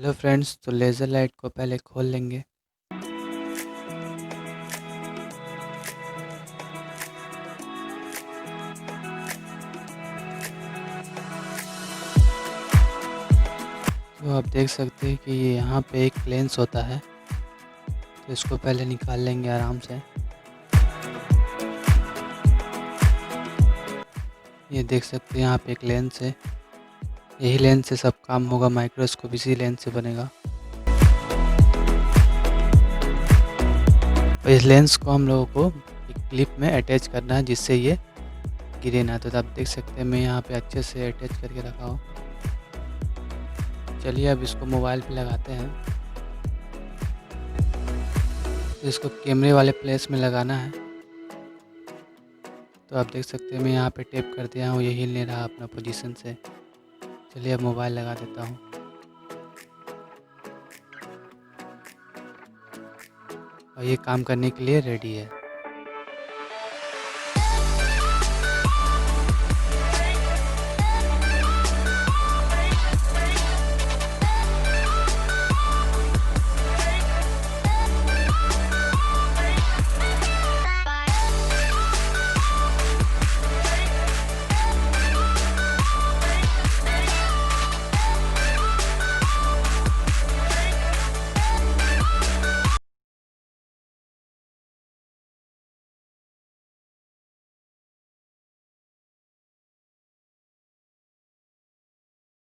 Hello friends, तो laser light को पहले खोल लेंगे। तो आप देख सकते हैं कि ये यहाँ पे एक लेंस होता है, तो इसको पहले निकाल लेंगे आराम से। ये देख सकते हैं यहाँ पे एक लेंस है, यही लेंस से सब काम होगा। माइक्रोस्कोप इसी लेंस से बनेगा। और इस लेंस को हम लोगों को एक क्लिप में अटैच करना है, जिससे ये गिरे ना। तो आप देख सकते हैं मैं यहाँ पे अच्छे से अटैच करके रखा हूँ। चलिए अब इसको मोबाइल पे लगाते हैं। तो इसको कैमरे वाले प्लेस में लगाना है। तो आप देख सकते हैं मैं यहाँ पे टेप कर दिया हूँ, ये हिल नहीं रहा अपना पोजीशन से। चलिए अब मोबाइल लगा देता हूँ। और ये काम करने के लिए रेडी है।